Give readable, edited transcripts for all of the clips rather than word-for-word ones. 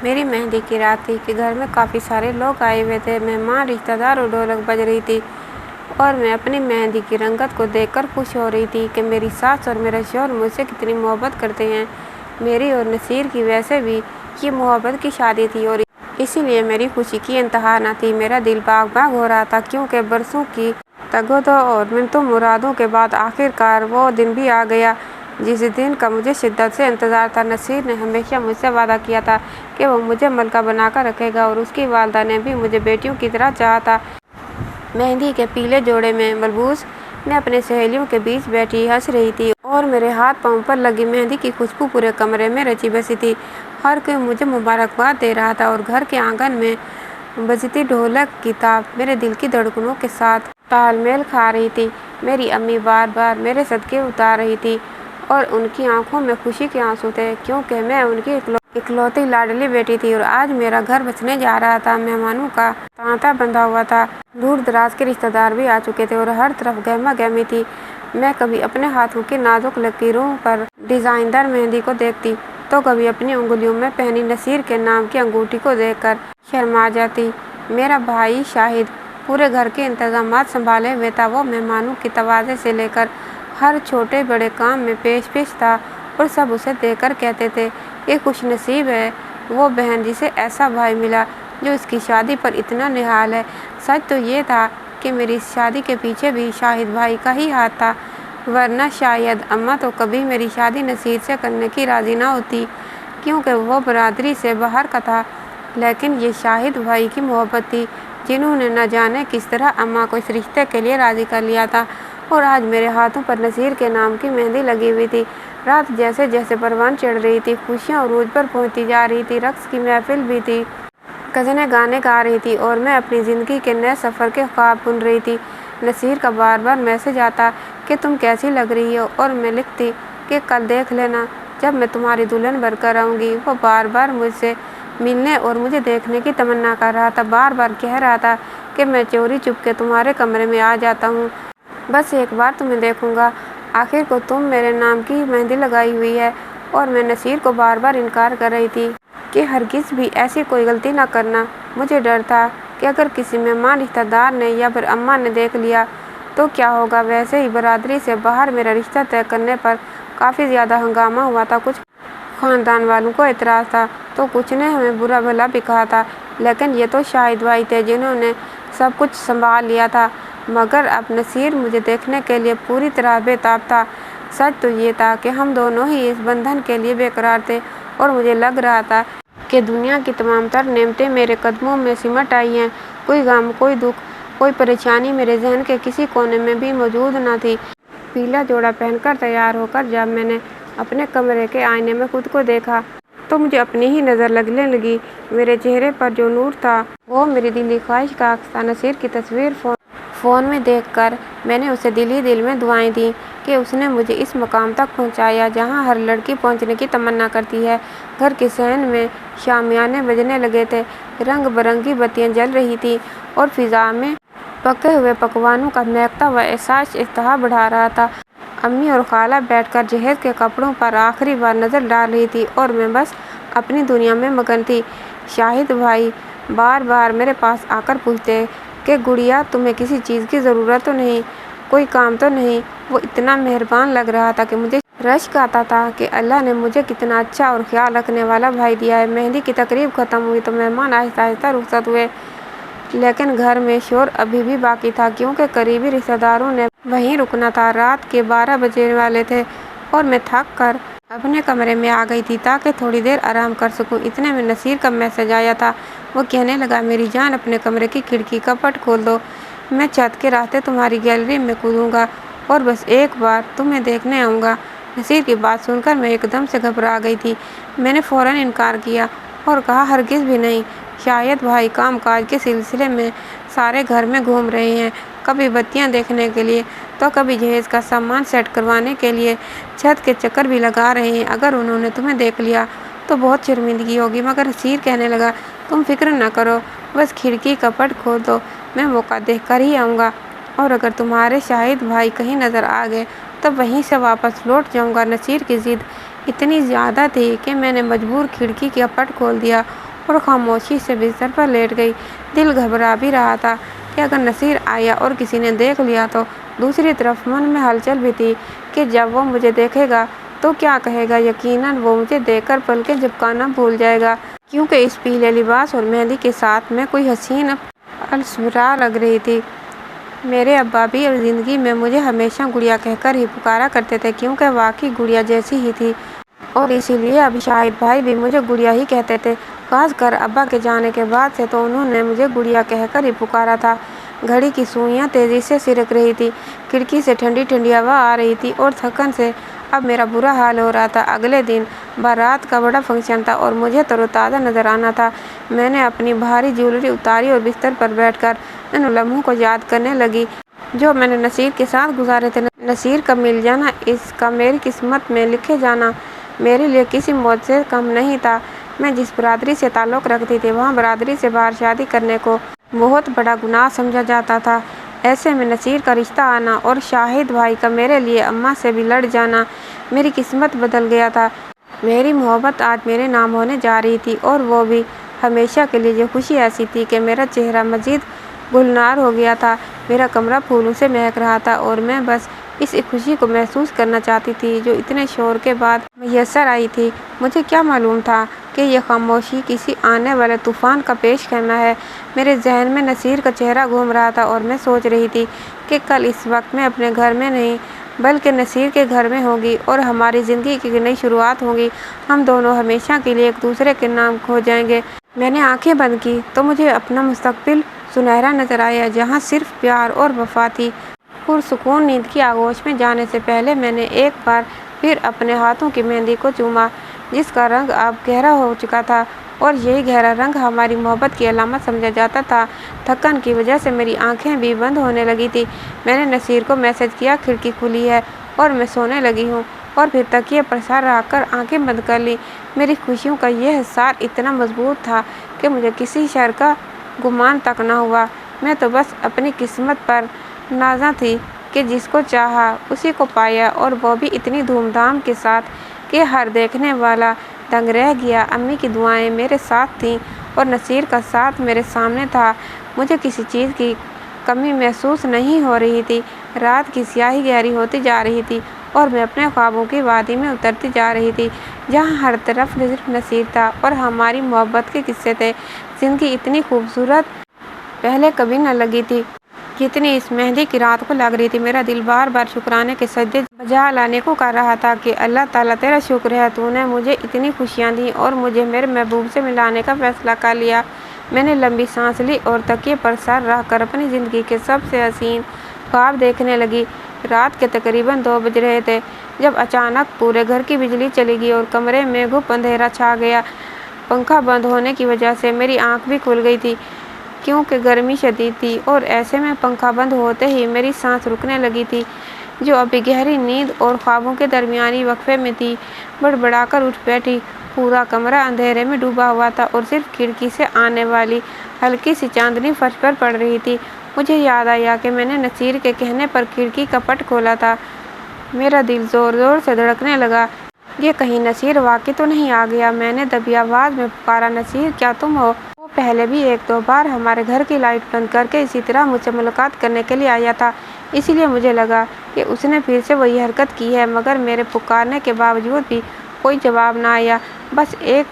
मेरी मेहंदी की रात थी कि घर में काफ़ी सारे लोग आए हुए थे। मेहमान, रिश्तेदार और ढोलक बज रही थी और मैं अपनी मेहंदी की रंगत को देखकर खुश हो रही थी कि मेरी सास और मेरा शौहर मुझसे कितनी मोहब्बत करते हैं। मेरी और नसीर की वैसे भी ये मोहब्बत की शादी थी और इसीलिए मेरी खुशी की इंतहा न थी। मेरा दिल बाग बाग हो रहा था क्योंकि बरसों की तगोदो और मिन्नतों मुरादों के बाद आखिरकार वो दिन भी आ गया जिस दिन का मुझे शिद्दत से इंतज़ार था। नसीर ने हमेशा मुझसे वादा किया था कि वो मुझे मलका बनाकर रखेगा और उसकी वालदा ने भी मुझे बेटियों की तरह चाहा था। मेहंदी के पीले जोड़े में मलबूस मैं अपने सहेलियों के बीच बैठी हंस रही थी और मेरे हाथ पाँव पर लगी मेहंदी की खुशबू पूरे कमरे में रची बसी थी। हर कोई मुझे मुबारकबाद दे रहा था और घर के आंगन में बजती ढोलक की ताप मेरे दिल की धड़कनों के साथ तालमेल खा रही थी। मेरी अम्मी बार बार मेरे सदके उतार रही थी और उनकी आंखों में खुशी के आंसू थे क्योंकि मैं उनकी इकलौती लाडली बेटी थी और आज मेरा घर बसने जा रहा था। मेहमानों का तांता बंधा हुआ था, दूर दराज के रिश्तेदार भी आ चुके थे और हर तरफ गहमा गहमी थी। मैं कभी अपने हाथों की नाजुक लकीरों पर डिजाइनदार मेहंदी को देखती तो कभी अपनी उंगलियों में पहनी नसीर के नाम की अंगूठी को देखकर शर्मा जाती। मेरा भाई शाहिद पूरे घर के इंतजामात संभाले हुए था। वो मेहमानों की तवाज़े से लेकर हर छोटे बड़े काम में पेश था और सब उसे देखकर कहते थे ये खुश नसीब है वो बहन जिसे ऐसा भाई मिला जो इसकी शादी पर इतना निहाल है। सच तो ये था कि मेरी शादी के पीछे भी शाहिद भाई का ही हाथ था, वरना शायद अम्मा तो कभी मेरी शादी नसीर से करने की राज़ी ना होती क्योंकि वो बरादरी से बाहर का था। लेकिन ये शाहिद भाई की मोहब्बत थी जिन्होंने न जाने किस तरह अम्मा को इस रिश्ते के लिए राज़ी कर लिया था और आज मेरे हाथों पर नसीर के नाम की मेहंदी लगी हुई थी। रात जैसे जैसे परवान चढ़ रही थी, खुशियाँ उरूज पर पहुँचती जा रही थी, रक्स की महफिल भी थी, गज़लें गाने गा रही थी और मैं अपनी ज़िंदगी के नए सफ़र के ख्वाब बुन रही थी। नसीर का बार बार मैसेज आता कि तुम कैसी लग रही हो और मैं लिखती कि कल देख लेना जब मैं तुम्हारी दुल्हन बनकर आऊँगी। वो बार बार मुझसे मिलने और मुझे देखने की तमन्ना कर रहा था, बार बार कह रहा था कि मैं चोरी चुपके तुम्हारे कमरे में आ जाता हूँ, बस एक बार तुम्हें देखूँगा। आखिर को तुम मेरे नाम की मेहंदी लगाई हुई है। और मैं नसीर को बार बार इनकार कर रही थी कि हरगिज़ भी ऐसी कोई गलती ना करना। मुझे डर था कि अगर किसी मेहमान, रिश्तेदार ने या फिर अम्मा ने देख लिया तो क्या होगा। वैसे ही बरादरी से बाहर मेरा रिश्ता तय करने पर काफ़ी ज़्यादा हंगामा हुआ था। कुछ ख़ानदान वालों को एतराज़ था तो कुछ ने हमें बुरा भला भी कहा था, लेकिन ये तो शाहिद भाई थे जिन्होंने सब कुछ संभाल लिया था। मगर अब नसीर मुझे देखने के लिए पूरी तरह बेताब था। सच तो ये था कि हम दोनों ही इस बंधन के लिए बेकरार थे और मुझे लग रहा था कि दुनिया की तमाम तर नेमतें मेरे कदमों में सिमट आई हैं। कोई गम, कोई दुख, कोई परेशानी मेरे जहन के किसी कोने में भी मौजूद न थी। पीला जोड़ा पहनकर तैयार होकर जब मैंने अपने कमरे के आईने में खुद को देखा तो मुझे अपनी ही नज़र लगने लगी। मेरे चेहरे पर जो नूर था वो मेरी दिली ख्वाहिश का अक्स था। नसीर की तस्वीर फ़ोन में देखकर मैंने उसे दिल ही दिल में दुआएं दी कि उसने मुझे इस मकाम तक पहुंचाया जहां हर लड़की पहुंचने की तमन्ना करती है। घर के सहन में शामियाने बजने लगे थे, रंग बिरंगी बत्तियां जल रही थी और फिज़ा में पके हुए पकवानों का महकता हुआ एहसास इश्तहा बढ़ा रहा था। अम्मी और खाला बैठकर जहेज के कपड़ों पर आखिरी बार नज़र डाल रही थी और मैं बस अपनी दुनिया में मगन थी। शाहिद भाई बार बार मेरे पास आकर पूछते कि गुड़िया तुम्हें किसी चीज़ की ज़रूरत तो नहीं, कोई काम तो नहीं। वो इतना मेहरबान लग रहा था कि मुझे रश्क आता था कि अल्लाह ने मुझे कितना अच्छा और ख्याल रखने वाला भाई दिया है। मेहंदी की तकरीब ख़त्म हुई तो मेहमान आहिस्ता आहिस्ता रुखसत हुए, लेकिन घर में शोर अभी भी बाकी था क्योंकि करीबी रिश्तेदारों ने वहीं रुकना था। रात के 12 बजने वाले थे और मैं थक कर अपने कमरे में आ गई थी ताकि थोड़ी देर आराम कर सकूं। इतने में नसीर का मैसेज आया था। वो कहने लगा, मेरी जान अपने कमरे की खिड़की का पट खोल दो, मैं छत के रास्ते तुम्हारी गैलरी में कूदूँगा और बस एक बार तुम्हें देखने आऊँगा। नसीर की बात सुनकर मैं एकदम से घबरा गई थी। मैंने फ़ौरन इनकार किया और कहा, हरगिज़ भी नहीं। शायद भाई काम काज के सिलसिले में सारे घर में घूम रहे हैं, कभी बत्तियां देखने के लिए तो कभी जहेज़ का सामान सेट करवाने के लिए छत के चक्कर भी लगा रहे हैं। अगर उन्होंने तुम्हें देख लिया तो बहुत शर्मिंदगी होगी। मगर नसीर कहने लगा, तुम फिक्र न करो, बस खिड़की का पट खोल दो, मैं मौका देख कर ही आऊँगा और अगर तुम्हारे शाहिद भाई कहीं नज़र आ गए तो वहीं से वापस लौट जाऊँगा। नसीर की ज़िद इतनी ज़्यादा थी कि मैंने मजबूर खिड़की का पट खोल दिया और खामोशी से बिस्तर पर लेट गई। दिल घबरा भी रहा था कि अगर नसीर आया और किसी ने देख लिया तो। दूसरी तरफ मन में हलचल भी थी कि जब वो मुझे देखेगा तो क्या कहेगा। यकीनन वो मुझे देखकर पलकें झपकाना भूल जाएगा, क्योंकि इस पीले लिबास और मेहंदी के साथ मैं कोई हसीन अलसुरा लग रही थी। मेरे अब्बा भी ज़िंदगी में मुझे हमेशा गुड़िया कहकर ही पुकारा करते थे, क्योंकि वाकई गुड़िया जैसी ही थी, और इसीलिए अब शाहिद भाई भी मुझे गुड़िया ही कहते थे। खासकर अब्बा के जाने के बाद से तो उन्होंने मुझे गुड़िया कहकर ही पुकारा था। घड़ी की सुइयां तेज़ी से सिरक रही थी, खिड़की से ठंडी ठंडी हवा आ रही थी और थकन से अब मेरा बुरा हाल हो रहा था। अगले दिन बारात का बड़ा फंक्शन था और मुझे तरोताज़ा नजर आना था। मैंने अपनी भारी ज्वेलरी उतारी और बिस्तर पर बैठकर इन लम्हों को याद करने लगी जो मैंने नसीर के साथ गुजारे थे। नसीर का मिल जाना, इसका मेरी किस्मत में लिखे जाना मेरे लिए किसी मौत से कम नहीं था। मैं जिस बरादरी से ताल्लुक़ रखती थी वहाँ बरादरी से बाहर शादी करने को बहुत बड़ा गुनाह समझा जाता था। ऐसे में नसीर का रिश्ता आना और शाहिद भाई का मेरे लिए अम्मा से भी लड़ जाना, मेरी किस्मत बदल गया था। मेरी मोहब्बत आज मेरे नाम होने जा रही थी, और वो भी हमेशा के लिए। ये खुशी ऐसी थी कि मेरा चेहरा मजीद गुलनार हो गया था, मेरा कमरा फूलों से महक रहा था, और मैं बस इस खुशी को महसूस करना चाहती थी जो इतने शोर के बाद मैसर आई थी। मुझे क्या मालूम था कि यह खामोशी किसी आने वाले तूफान का पेश खैमा है। मेरे जहन में नसीर का चेहरा घूम रहा था और मैं सोच रही थी कि कल इस वक्त मैं अपने घर में नहीं बल्कि नसीर के घर में होगी और हमारी ज़िंदगी की नई शुरुआत होगी। हम दोनों हमेशा के लिए एक दूसरे के नाम खो जाएंगे। मैंने आंखें बंद की तो मुझे अपना मुस्तकबिल सुनहरा नजर आया, जहाँ सिर्फ प्यार और वफा थी। पुरसुकून नींद की आगोश में जाने से पहले मैंने एक बार फिर अपने हाथों की मेहंदी को चूमा, जिसका रंग अब गहरा हो चुका था, और यही गहरा रंग हमारी मोहब्बत की अलामत समझा जाता था। थकन की वजह से मेरी आंखें भी बंद होने लगी थी। मैंने नसीर को मैसेज किया, खिड़की खुली है और मैं सोने लगी हूँ, और फिर तकिए पर सर रखकर आंखें बंद कर ली। मेरी खुशियों का यह हिसार इतना मजबूत था कि मुझे किसी शर का गुमान तक न हुआ। मैं तो बस अपनी किस्मत पर नाज़ा थी कि जिसको चाहा उसी को पाया, और वो भी इतनी धूमधाम के साथ कि हर देखने वाला दंग रह गया। अम्मी की दुआएं मेरे साथ थीं और नसीर का साथ मेरे सामने था। मुझे किसी चीज़ की कमी महसूस नहीं हो रही थी। रात की स्याही गहरी होती जा रही थी और मैं अपने ख्वाबों की वादी में उतरती जा रही थी, जहाँ हर तरफ सिर्फ नसीर था और हमारी मोहब्बत के किस्से थे। ज़िंदगी इतनी खूबसूरत पहले कभी न लगी थी जितनी इस मेहंदी की रात को लग रही थी। मेरा दिल बार बार शुक्राने के सजदे बजा लाने को कर रहा था कि अल्लाह ताला तेरा शुक्र है, तूने मुझे इतनी खुशियाँ दी और मुझे मेरे महबूब से मिलाने का फैसला कर लिया। मैंने लंबी सांस ली और तकिए पर सर रख कर अपनी ज़िंदगी के सबसे हसीन ख्वाब देखने लगी। रात के तकरीबन 2 बज रहे थे जब अचानक पूरे घर की बिजली चली गई और कमरे में घुप अंधेरा छा गया। पंखा बंद होने की वजह से मेरी आँख भी खुल गई थी, क्योंकि गर्मी शदीद थी, और ऐसे में पंखा बंद होते ही मेरी सांस रुकने लगी थी, जो अभी गहरी नींद और ख्वाबों के दरमियानी वक्फे में थी। बड़बड़ाकर उठ बैठी। पूरा कमरा अंधेरे में डूबा हुआ था और सिर्फ खिड़की से आने वाली हल्की सी चांदनी फर्श पर पड़ रही थी। मुझे याद आया कि मैंने नसीर के कहने पर खिड़की का पट खोला था। मेरा दिल ज़ोर ज़ोर से धड़कने लगा। ये कहीं नसीर वाकई तो नहीं आ गया? मैंने दबी आवाज़ में पुकारा, नसीर क्या तुम हो? वो पहले भी 1-2 बार हमारे घर की लाइट बंद करके इसी तरह मुझसे मुलाकात करने के लिए आया था, इसीलिए मुझे लगा कि उसने फिर से वही हरकत की है। मगर मेरे पुकारने के बावजूद भी कोई जवाब ना आया। बस एक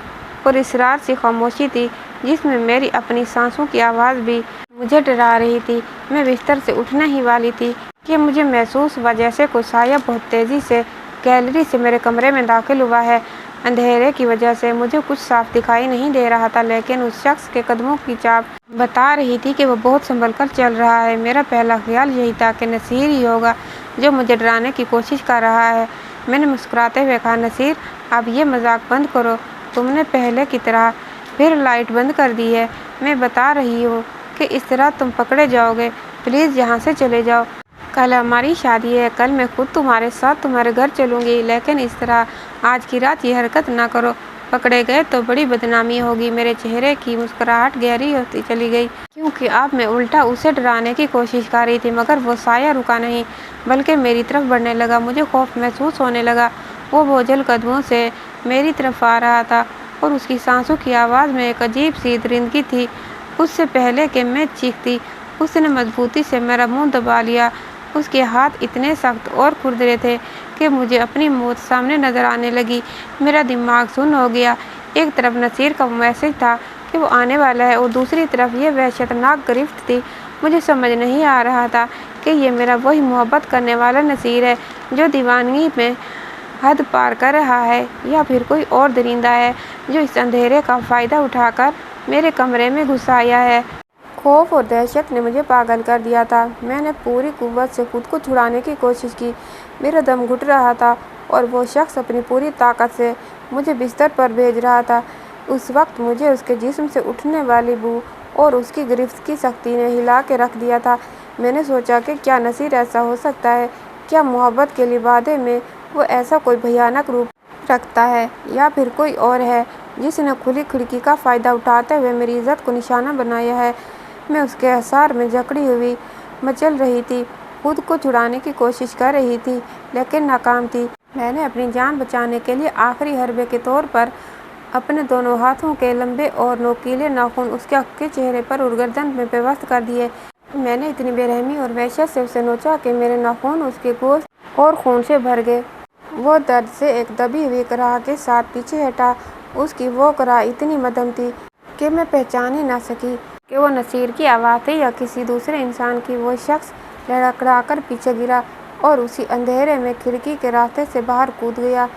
पुरअसरार सी खामोशी थी जिसमें मेरी अपनी सांसों की आवाज़ भी मुझे डरा रही थी। मैं बिस्तर से उठने ही वाली थी कि मुझे महसूस हुआ जैसे कोई साया बहुत तेज़ी से गैलरी से मेरे कमरे में दाखिल हुआ है। अंधेरे की वजह से मुझे कुछ साफ दिखाई नहीं दे रहा था, लेकिन उस शख्स के कदमों की चाप बता रही थी कि वो बहुत संभल कर चल रहा है। मेरा पहला ख्याल यही था कि नसीर ही होगा जो मुझे डराने की कोशिश कर रहा है। मैंने मुस्कुराते हुए कहा, नसीर अब ये मजाक बंद करो, तुमने पहले की तरह फिर लाइट बंद कर दी है। मैं बता रही हूँ कि इस तरह तुम पकड़े जाओगे। प्लीज़ यहाँ से चले जाओ। कल हमारी शादी है, कल मैं खुद तुम्हारे साथ तुम्हारे घर चलूँगी, लेकिन इस तरह आज की रात ये हरकत ना करो। पकड़े गए तो बड़ी बदनामी होगी। मेरे चेहरे की मुस्कुराहट गहरी होती चली गई, क्योंकि अब मैं उल्टा उसे डराने की कोशिश कर रही थी। मगर वो साया रुका नहीं, बल्कि मेरी तरफ बढ़ने लगा। मुझे खौफ महसूस होने लगा। वो बोझल कदमों से मेरी तरफ आ रहा था और उसकी सांसों की आवाज़ में एक अजीब सी दरिंदगी थी। उससे पहले कि मैं चीखती, उसने मजबूती से मेरा मुंह दबा लिया। उसके हाथ इतने सख्त और खुरदरे थे कि मुझे अपनी मौत सामने नजर आने लगी। मेरा दिमाग सुन्न हो गया। एक तरफ नसीर का मैसेज था कि वो आने वाला है और दूसरी तरफ ये वहशतनाक गिरफ्त थी। मुझे समझ नहीं आ रहा था कि ये मेरा वही मोहब्बत करने वाला नसीर है जो दीवानगी में हद पार कर रहा है, या फिर कोई और दरिंदा है जो इस अंधेरे का फ़ायदा उठाकर मेरे कमरे में घुस आया है। खौफ और दहशत ने मुझे पागल कर दिया था। मैंने पूरी कुव्वत से खुद को छुड़ाने की कोशिश की। मेरा दम घुट रहा था और वो शख्स अपनी पूरी ताकत से मुझे बिस्तर पर भेज रहा था। उस वक्त मुझे उसके जिस्म से उठने वाली बू और उसकी गिरफ्त की सख्ती ने हिला के रख दिया था। मैंने सोचा कि क्या नसीर ऐसा हो सकता है? क्या मोहब्बत के लिबादे में वो ऐसा कोई भयानक रूप रखता है, या फिर कोई और है जिसने खुली खिड़की का फ़ायदा उठाते हुए मेरी इज्जत को निशाना बनाया है? मैं उसके असार में जकड़ी हुई मचल रही थी, खुद को छुड़ाने की कोशिश कर रही थी, लेकिन नाकाम थी। मैंने अपनी जान बचाने के लिए आखिरी हरबे के तौर पर अपने दोनों हाथों के लंबे और नोकीले नाखून उसके चेहरे पर और गर्दन में पेवस्त कर दिए। मैंने इतनी बेरहमी और वहशत से उसे नोचा कि मेरे नाखून उसके गोश्त और खून से भर गए। वो दर्द से एक दबी हुई कराह के साथ पीछे हटा। उसकी वो कराह इतनी मध्यम थी कि मैं पहचान ही ना सकी कि वो नसीर की आवाज़ थी या किसी दूसरे इंसान की। वो शख्स लड़खड़ाकर पीछे गिरा और उसी अंधेरे में खिड़की के रास्ते से बाहर कूद गया।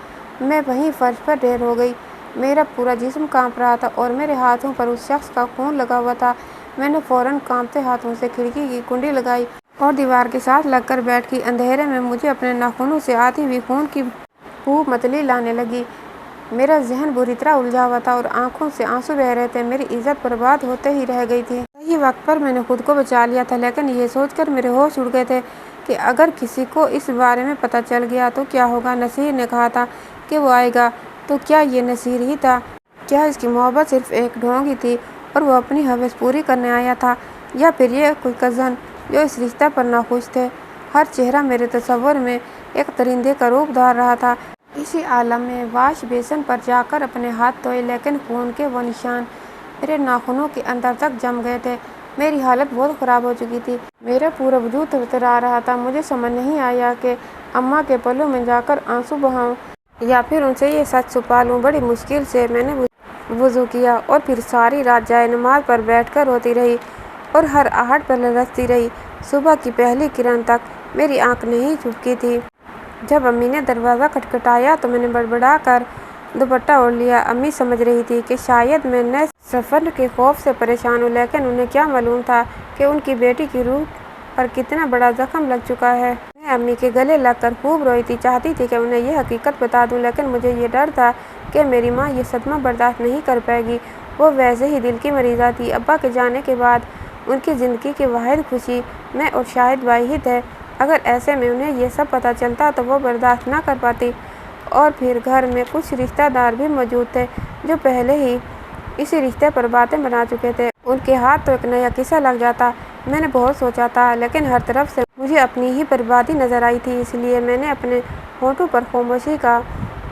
मैं वहीं फर्श पर ढेर हो गई। मेरा पूरा जिस्म कांप रहा था और मेरे हाथों पर उस शख्स का खून लगा हुआ था। मैंने फौरन कांपते हाथों से खिड़की की कुंडी लगाई और दीवार के साथ लगकर बैठ गई। अंधेरे में मुझे अपने नाखूनों से आती हुई खून की बू मतली लाने लगी। मेरा जहन बुरी तरह उलझा हुआ था और आंखों से आंसू बह रहे थे। मेरी इज्जत बर्बाद होते ही रह गई थी। सही वक्त पर मैंने खुद को बचा लिया था, लेकिन ये सोचकर मेरे होश उड़ गए थे कि अगर किसी को इस बारे में पता चल गया तो क्या होगा। नसीर ने कहा था कि वो आएगा, तो क्या ये नसीर ही था? क्या इसकी मोहब्बत सिर्फ एक ढोंग ही थी और वो अपनी हवस पूरी करने आया था, या फिर ये कोई कज़न जो इस रिश्ते पर नाखुश थे? हर चेहरा मेरे तस्वुर में एक दरिंदे का रूप धार रहा था। इसी आलम में वाश बेसन पर जाकर अपने हाथ धोए, लेकिन खून के वो निशान मेरे नाखूनों के अंदर तक जम गए थे। मेरी हालत बहुत ख़राब हो चुकी थी। मेरा पूरा वजूद थरथरा रहा था। मुझे समझ नहीं आया कि अम्मा के पलों में जाकर आंसू बहाऊं या फिर उनसे ये सच छुपा लूं। बड़ी मुश्किल से मैंने वज़ू किया और फिर सारी रात जाए नमाज पर बैठकर रोती रही और हर आहट पर लरसती रही। सुबह की पहली किरण तक मेरी आंख नहीं झपकी थी। जब अम्मी ने दरवाज़ा खटखटाया तो मैंने बड़बड़ा कर दुपट्टा ओढ़ लिया। अम्मी समझ रही थी कि शायद मैं नए सफ़र के खौफ से परेशान हूँ, लेकिन उन्हें क्या मालूम था कि उनकी बेटी की रूह पर कितना बड़ा जख्म लग चुका है। मैं अम्मी के गले लगकर खूब रोई थी, चाहती थी कि उन्हें यह हकीकत बता दूं, लेकिन मुझे ये डर था कि मेरी माँ ये सदमा बर्दाश्त नहीं कर पाएगी। वो वैसे ही दिल की मरीज़ा थी। अब्बा के जाने के बाद उनकी ज़िंदगी की वाहिद खुशी मैं और शाहिद भाई ही थे। अगर ऐसे में उन्हें यह सब पता चलता तो वो बर्दाश्त ना कर पाती। और फिर घर में कुछ रिश्तेदार भी मौजूद थे जो पहले ही इसी रिश्ते पर बातें बना चुके थे। उनके हाथ तो एक नया किस्सा लग जाता। मैंने बहुत सोचा था, लेकिन हर तरफ से मुझे अपनी ही बर्बादी नज़र आई थी। इसलिए मैंने अपने होठों पर खामोशी का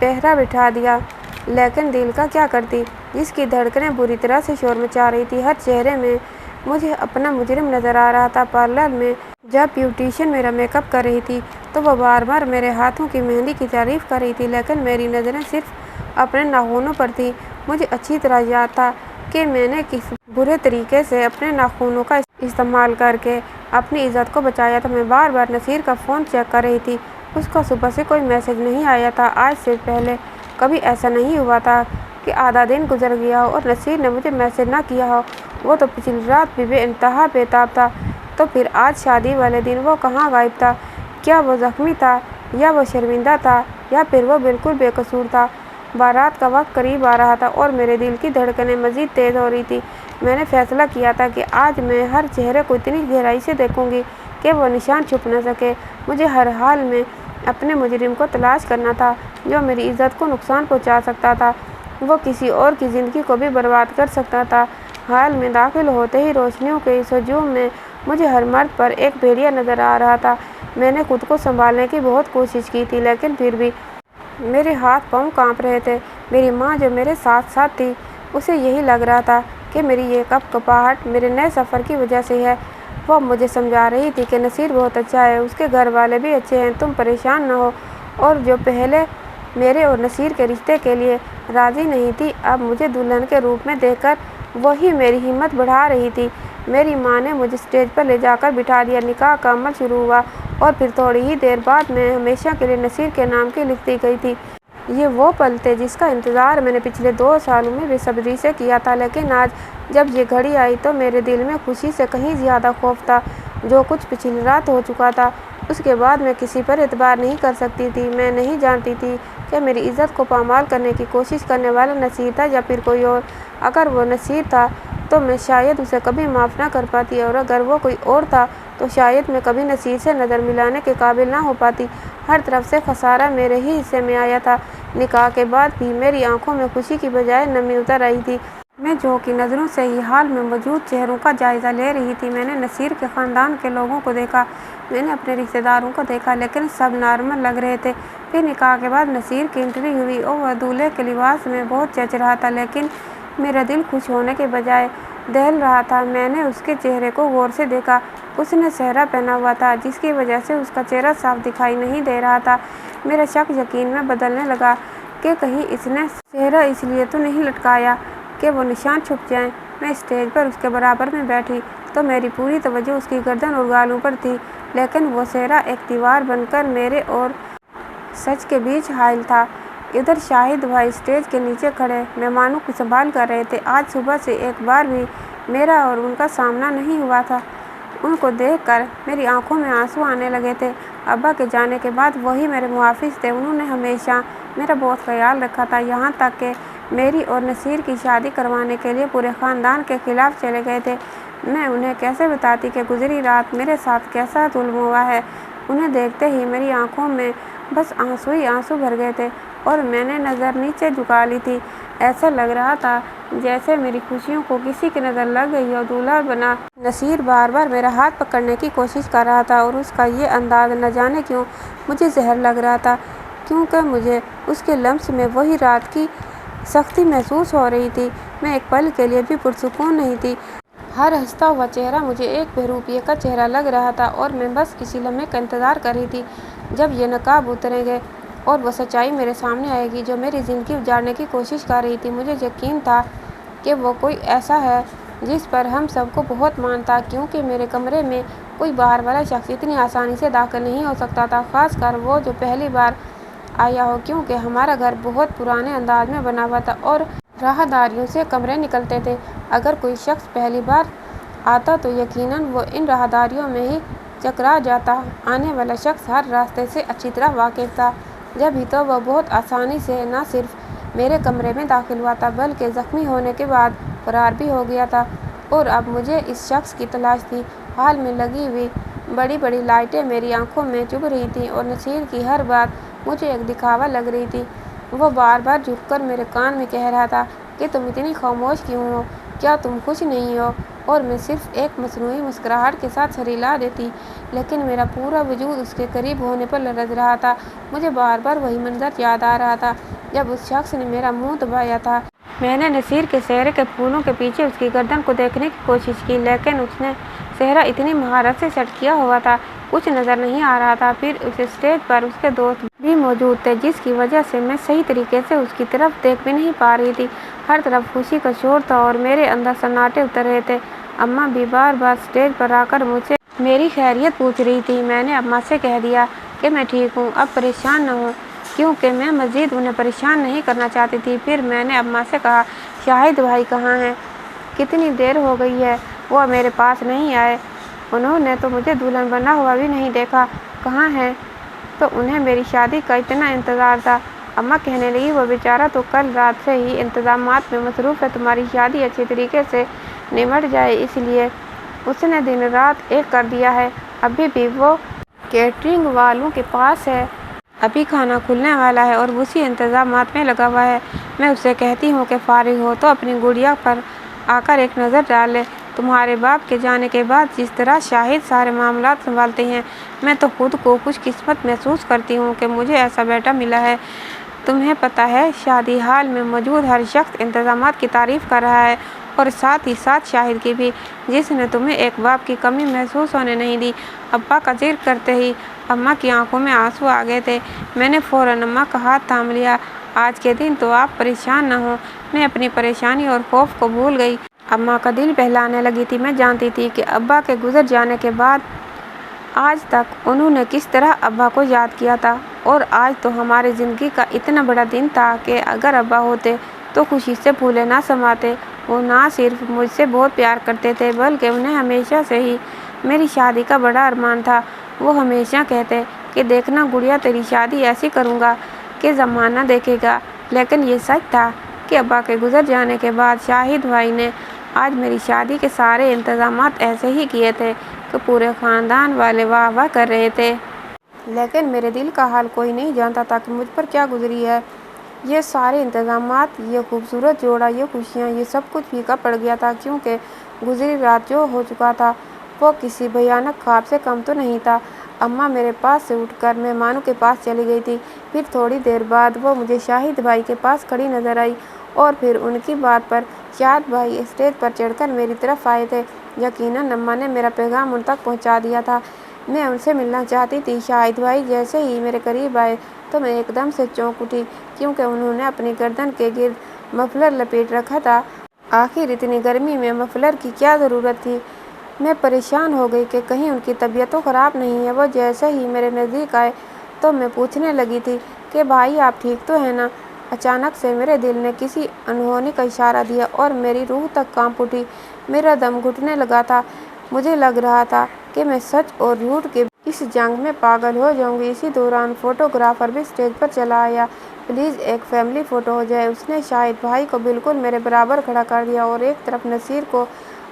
पहरा बिठा दिया। लेकिन दिल का क्या करती, जिसकी धड़कनें बुरी तरह से शोर मचा रही थी। हर चेहरे में मुझे अपना मुजरिम नज़र आ रहा था। पार्लर में जब ब्यूटिशियन मेरा मेकअप कर रही थी तो वह बार बार मेरे हाथों की मेहंदी की तारीफ़ कर रही थी, लेकिन मेरी नज़रें सिर्फ अपने नाखूनों पर थी। मुझे अच्छी तरह याद था कि मैंने किस बुरे तरीके से अपने नाखूनों का इस्तेमाल करके अपनी इज़्ज़त को बचाया था। मैं बार बार नसीर का फ़ोन चेक कर रही थी। उसका सुबह से कोई मैसेज नहीं आया था। आज से पहले कभी ऐसा नहीं हुआ था कि आधा दिन गुजर गया हो और नसीर ने मुझे मैसेज ना किया हो। वो तो पिछली रात भी बेइंतहा बेताब था, तो फिर आज शादी वाले दिन वो कहाँ गायब था? क्या वो ज़ख्मी था, या वो शर्मिंदा था, या फिर वो बिल्कुल बेकसूर था? बारात का वक्त करीब आ रहा था और मेरे दिल की धड़कनें मज़ीद तेज़ हो रही थी। मैंने फैसला किया था कि आज मैं हर चेहरे को इतनी गहराई से देखूंगी कि वो निशान छुप न सके। मुझे हर हाल में अपने मुजरिम को तलाश करना था जो मेरी इज़्ज़त को नुकसान पहुंचा सकता था। वो किसी और की ज़िंदगी को भी बर्बाद कर सकता था। हाल में दाखिल होते ही रोशनियों के इस हजूम में मुझे हर मर्द पर एक भेड़िया नज़र आ रहा था। मैंने खुद को संभालने की बहुत कोशिश की थी, लेकिन फिर भी मेरे हाथ पाँव कांप रहे थे। मेरी माँ जो मेरे साथ साथ थी, उसे यही लग रहा था कि मेरी ये कपकपाहट मेरे नए सफ़र की वजह से है। वो मुझे समझा रही थी कि नसीर बहुत अच्छा है, उसके घर वाले भी अच्छे हैं, तुम परेशान न हो। और जो पहले मेरे और नसीर के रिश्ते के लिए राज़ी नहीं थी, अब मुझे दुल्हन के रूप में देखकर वही मेरी हिम्मत बढ़ा रही थी। मेरी माँ ने मुझे स्टेज पर ले जाकर बिठा दिया। निकाह का अमल शुरू हुआ और फिर थोड़ी ही देर बाद मैं हमेशा के लिए नसीर के नाम की लिख दी गई थी। ये वो पल थे जिसका इंतज़ार मैंने पिछले 2 सालों में बेसब्री से किया था, लेकिन आज जब ये घड़ी आई तो मेरे दिल में खुशी से कहीं ज़्यादा खौफ था। जो कुछ पिछली रात हो चुका था, उसके बाद मैं किसी पर एतबार नहीं कर सकती थी। मैं नहीं जानती थी कि मेरी इज़्ज़त को पामाल करने की कोशिश करने वाला नसीर था या फिर कोई और। अगर वो नसीर था तो मैं शायद उसे कभी माफ़ ना कर पाती, और अगर वो कोई और था तो शायद मैं कभी नसीर से नज़र मिलाने के काबिल ना हो पाती। हर तरफ से खसारा मेरे ही हिस्से में आया था। निकाह के बाद भी मेरी आंखों में खुशी की बजाय नमी उतर आई थी। मैं जो की नज़रों से ही हाल में मौजूद चेहरों का जायज़ा ले रही थी। मैंने नसीर के ख़ानदान के लोगों को देखा, मैंने अपने रिश्तेदारों को देखा, लेकिन सब नॉर्मल लग रहे थे। फिर निकाह के बाद नसीर की एंट्री हुई और वह दूल्हे के लिबास में बहुत जच रहा था, लेकिन मेरा दिल खुश होने के बजाय दहल रहा था। मैंने उसके चेहरे को गौर से देखा। उसने सेहरा पहना हुआ था, जिसकी वजह से उसका चेहरा साफ दिखाई नहीं दे रहा था। मेरा शक यकीन में बदलने लगा कि कहीं इसने सेहरा इसलिए तो नहीं लटकाया कि वो निशान छुप जाएं। मैं स्टेज पर उसके बराबर में बैठी तो मेरी पूरी तवज्जो उसकी गर्दन और गालों पर थी, लेकिन वो सेहरा एक दीवार बनकर मेरे और सच के बीच हाइल था। इधर शाहिद भाई स्टेज के नीचे खड़े मेहमानों को संभाल कर रहे थे। आज सुबह से एक बार भी मेरा और उनका सामना नहीं हुआ था। उनको देखकर मेरी आंखों में आंसू आने लगे थे। अब्बा के जाने के बाद वही मेरे मुहाफिज थे। उन्होंने हमेशा मेरा बहुत ख्याल रखा था, यहाँ तक कि मेरी और नसीर की शादी करवाने के लिए पूरे ख़ानदान के खिलाफ चले गए थे। मैं उन्हें कैसे बताती कि गुजरी रात मेरे साथ कैसा जुल्म हुआ है। उन्हें देखते ही मेरी आंखों में बस आंसू ही आंसू भर गए थे और मैंने नज़र नीचे झुका ली थी। ऐसा लग रहा था जैसे मेरी खुशियों को किसी की नज़र लग गई और दूल्हा बना नसीर बार बार मेरा हाथ पकड़ने की कोशिश कर रहा था, और उसका ये अंदाज़ न जाने क्यों मुझे जहर लग रहा था, क्योंकि मुझे उसके लम्स में वही रात की सख्ती महसूस हो रही थी। मैं एक पल के लिए भी पुरसुकून नहीं थी। हर हंसता हुआ चेहरा मुझे एक बहरूपिये का चेहरा लग रहा था और मैं बस किसी लम्हे का इंतज़ार कर रही थी जब ये नकाब उतरेंगे और वह सच्चाई मेरे सामने आएगी जो मेरी ज़िंदगी उजाड़ने की कोशिश कर रही थी। मुझे यकीन था कि वो कोई ऐसा है जिस पर हम सबको बहुत मान था, क्योंकि मेरे कमरे में कोई बाहर वाला शख्स इतनी आसानी से दाखिल नहीं हो सकता था, ख़ासकर वो जो पहली बार आया हो, क्योंकि हमारा घर बहुत पुराने अंदाज में बना हुआ था और राहदारियों से कमरे निकलते थे। अगर कोई शख्स पहली बार आता तो यकीनन वो इन राहदारियों में ही चकरा जाता। आने वाला शख्स हर रास्ते से अच्छी तरह वाकिफ था, जब ही तो वह बहुत आसानी से न सिर्फ मेरे कमरे में दाखिल हुआ था बल्कि ज़ख्मी होने के बाद फरार भी हो गया था। और अब मुझे इस शख्स की तलाश थी। हाल में लगी हुई बड़ी बड़ी लाइटें मेरी आंखों में चुभ रही थीं और नसीर की हर बात मुझे एक दिखावा लग रही थी। वो बार बार झुककर मेरे कान में कह रहा था कि तुम इतनी खामोश क्यों हो, क्या तुम खुश नहीं हो? और मैं सिर्फ एक मसनूई मुस्कुराहट के साथ सर हिला देती, लेकिन मेरा पूरा वजूद उसके करीब होने पर लरज़ रहा था। मुझे बार बार वही मंजर याद आ रहा था जब उस शख्स ने मेरा मुंह दबाया था। मैंने नसीर के सेहरे के फूलों के पीछे उसकी गर्दन को देखने की कोशिश की, लेकिन उसने सेहरा इतनी महारत से सेट किया हुआ था, कुछ नज़र नहीं आ रहा था। फिर उस स्टेज पर उसके दोस्त भी मौजूद थे, जिसकी वजह से मैं सही तरीके से उसकी तरफ देख भी नहीं पा रही थी। हर तरफ खुशी का शोर था और मेरे अंदर सन्नाटे उतर रहे थे। अम्मा भी बार बार स्टेज पर आकर मुझसे मेरी खैरियत पूछ रही थी। मैंने अम्मा से कह दिया कि मैं ठीक हूँ, अब परेशान न हो, क्योंकि मैं मज़ीद उन्हें परेशान नहीं करना चाहती थी। फिर मैंने अम्मा से कहा, शाहिद भाई कहाँ हैं? कितनी देर हो गई है, वो मेरे पास नहीं आए। उन्होंने तो मुझे दुल्हन बना हुआ भी नहीं देखा, कहाँ हैं? तो उन्हें मेरी शादी का इतना इंतज़ार था। अम्मा कहने लगी, वो बेचारा तो कल रात से ही इंतज़ामात में मसरूफ़ है, तुम्हारी शादी अच्छे तरीके से निमट जाए इसलिए उसने दिन रात एक कर दिया है। अभी भी वो कैटरिंग वालों के पास है, अभी खाना खुलने वाला है और उसी इंतज़ामात में लगा हुआ है। मैं उससे कहती हूँ कि फ़ारिग हो तो अपनी गुड़िया पर आकर एक नज़र डाल ले। तुम्हारे बाप के जाने के बाद जिस तरह शाहिद सारे मामलात संभालते हैं, मैं तो खुद को खुशकिस्मत महसूस करती हूँ कि मुझे ऐसा बेटा मिला है। تمہیں پتہ ہے شادی ہال میں موجود ہر شخص انتظامات کی تعریف کر رہا ہے اور ساتھ ہی ساتھ شاہد کی بھی، جس نے تمہیں ایک باپ کی کمی محسوس ہونے نہیں دی۔ ابا کا ذکر کرتے ہی اماں کی آنکھوں میں آنسو آ گئے تھے۔ میں نے فوراً اماں کا ہاتھ تھام لیا۔ آج کے دن تو آپ پریشان نہ ہوں۔ میں اپنی پریشانی اور خوف کو بھول گئی۔ اماں کا دل بہلانے لگی تھی۔ میں جانتی تھی کہ ابا کے گزر جانے کے بعد آج تک انہوں نے کس طرح ابا کو یاد کیا تھا، اور آج تو ہماری زندگی کا اتنا بڑا دن تھا کہ اگر ابا ہوتے تو خوشی سے پھولے نہ سماتے۔ وہ نہ صرف مجھ سے بہت پیار کرتے تھے بلکہ انہیں ہمیشہ سے ہی میری شادی کا بڑا ارمان تھا۔ وہ ہمیشہ کہتے کہ دیکھنا گڑیا، تیری شادی ایسی کروں گا کہ زمانہ دیکھے گا۔ لیکن یہ سچ تھا کہ ابا کے گزر جانے کے بعد شاہد بھائی نے آج میری شادی کے سارے انتظامات ایسے ہی کیے تھے کہ پورے خاندان والے واہ واہ کر رہے تھے۔ لیکن میرے دل کا حال کوئی نہیں جانتا تھا کہ مجھ پر کیا گزری ہے۔ یہ سارے انتظامات، یہ خوبصورت جوڑا، یہ خوشیاں، یہ سب کچھ پھیکا پڑ گیا تھا، کیونکہ گزری رات جو ہو چکا تھا وہ کسی بھیانک خواب سے کم تو نہیں تھا۔ اماں میرے پاس سے اٹھ کر مہمانوں کے پاس چلی گئی تھی۔ پھر تھوڑی دیر بعد وہ مجھے شاہد بھائی کے پاس کھڑی نظر آئی، اور پھر ان کی بات پر شاہد بھائی اسٹیج پر چڑھ کر میری طرف آئے تھے۔ یقیناً اماں نے میرا پیغام ان تک پہنچا دیا تھا۔ میں ان سے ملنا چاہتی تھی۔ شاہد بھائی جیسے ہی میرے قریب آئے تو میں ایک دم سے چونک اٹھی، کیونکہ انہوں نے اپنی گردن کے گرد مفلر لپیٹ رکھا تھا۔ آخر اتنی گرمی میں مفلر کی کیا ضرورت تھی؟ میں پریشان ہو گئی کہ کہیں ان کی طبیعت تو خراب نہیں ہے۔ وہ جیسے ہی میرے نزدیک آئے تو میں پوچھنے لگی تھی کہ بھائی آپ ٹھیک تو ہیں نا؟ اچانک سے میرے دل نے کسی انہونی کا اشارہ دیا اور میری روح تک کانپ اٹھی۔ میرا دم گھٹنے لگا تھا۔ مجھے لگ رہا تھا کہ میں سچ اور جھوٹ کے اس جنگ میں پاگل ہو جاؤں گی۔ اسی دوران فوٹوگرافر بھی اسٹیج پر چلا آیا۔ پلیز ایک فیملی فوٹو ہو جائے۔ اس نے شاہد بھائی کو بالکل میرے برابر کھڑا کر دیا اور ایک طرف نصیر کو،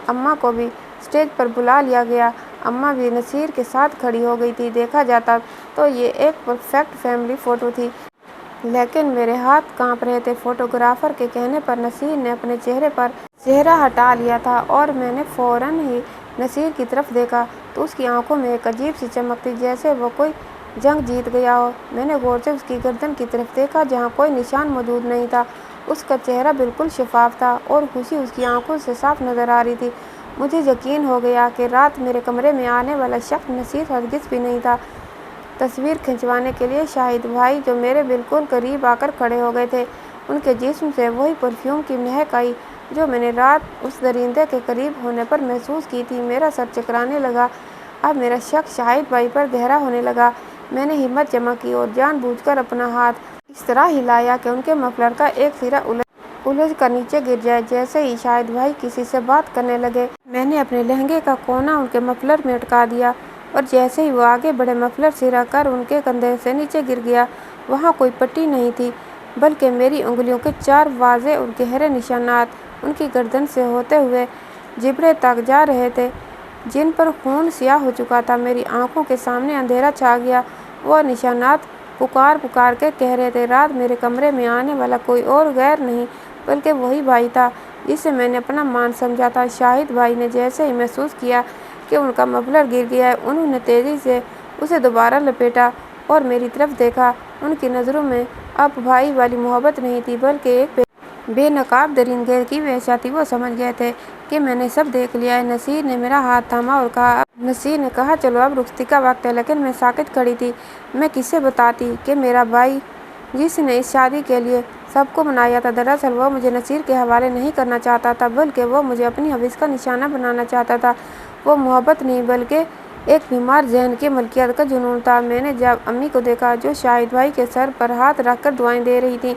اماں کو بھی اسٹیج پر بلا لیا گیا۔ اماں بھی نصیر کے ساتھ کھڑی ہو گئی تھی۔ دیکھا جاتا تو یہ ایک پرفیکٹ فیملی فوٹو تھی، لیکن میرے ہاتھ کانپ رہے تھے۔ فوٹوگرافر کے کہنے پر نصیر نے اپنے چہرے پر چہرہ ہٹا لیا تھا اور میں نے فوراً ہی نصیر کی طرف دیکھا تو اس کی آنکھوں میں ایک عجیب سی چمک تھی، جیسے وہ کوئی جنگ جیت گیا ہو۔ میں نے غور سے اس کی گردن کی طرف دیکھا جہاں کوئی نشان موجود نہیں تھا۔ اس کا چہرہ بالکل شفاف تھا اور خوشی اس کی آنکھوں سے صاف نظر آ رہی تھی۔ مجھے یقین ہو گیا کہ رات میرے کمرے میں آنے والا شخص نصیر ہرگز بھی نہیں تھا۔ تصویر کھنچوانے کے لیے شاہد بھائی جو میرے بالکل قریب آ کر کھڑے ہو گئے تھے، ان کے جسم سے وہی پرفیوم کی مہک آئی جو میں نے رات اس درندے کے قریب ہونے پر محسوس کی تھی۔ میرا سر چکرانے لگا۔ اب میرا شک شاہد بھائی پر گہرا ہونے لگا۔ میں نے ہمت جمع کی اور جان بوجھ کر اپنا ہاتھ اس طرح ہلایا کہ ان کے مفلر کا ایک سرا الجھ کر نیچے گر جائے۔ جیسے ہی شاہد بھائی کسی سے بات کرنے لگے، میں نے اپنے لہنگے کا کونا ان کے مفلر میں اٹکا دیا، اور جیسے ہی وہ آگے بڑھے مفلر سرا کر ان کے کندھے سے نیچے گر گیا۔ وہاں کوئی پٹی نہیں تھی، بلکہ میری انگلیوں کے 4 واضح اور گہرے نشانات ان کی گردن سے ہوتے ہوئے جبڑے تک جا رہے تھے، جن پر خون سیاہ ہو چکا تھا۔ میری آنکھوں کے سامنے اندھیرا چھا گیا۔ وہ نشانات پکار پکار کے کہہ رہے تھے، رات میرے کمرے میں آنے والا کوئی اور غیر نہیں بلکہ وہی بھائی تھا جسے میں نے اپنا مان سمجھا تھا۔ شاہد بھائی نے جیسے ہی محسوس کیا کہ ان کا مفلر گر گیا ہے، انہوں نے تیزی سے اسے دوبارہ لپیٹا اور میری طرف دیکھا۔ ان کی نظروں میں اب بھائی والی محبت نہیں تھی بلکہ ایک بے نقاب درندے کی وحشت تھی۔ وہ سمجھ گئے تھے کہ میں نے سب دیکھ لیا ہے۔ نصیر نے میرا ہاتھ تھاما اور کہا، نصیر نے کہا چلو اب رخصتی کا وقت ہے۔ لیکن میں ساکت کھڑی تھی۔ میں کسے بتاتی کہ میرا بھائی جس نے اس شادی کے لیے سب کو منایا تھا، دراصل وہ مجھے نصیر کے حوالے نہیں کرنا چاہتا تھا بلکہ وہ مجھے اپنی حوث کا نشانہ بنانا چاہتا تھا۔ وہ محبت نہیں بلکہ ایک بیمار ذہن کی ملکیت کا جنون تھا۔ میں نے جب امی کو دیکھا جو شاہد بھائی کے سر پر ہاتھ رکھ کر دعائیں دے رہی تھیں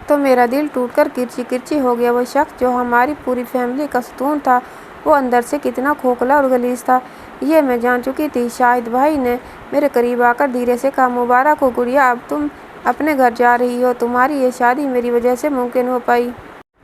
تو میرا دل ٹوٹ کر کرچی کرچی ہو گیا۔ وہ شخص جو ہماری پوری فیملی کا ستون تھا، وہ اندر سے کتنا کھوکھلا اور غلیظ تھا، یہ میں جان چکی تھی۔ شاہد بھائی نے میرے قریب آ کر دھیرے سے کہا، مبارک ہو گڑیا، اب تم اپنے گھر جا رہی ہو۔ تمہاری یہ شادی میری وجہ سے ممکن ہو پائی،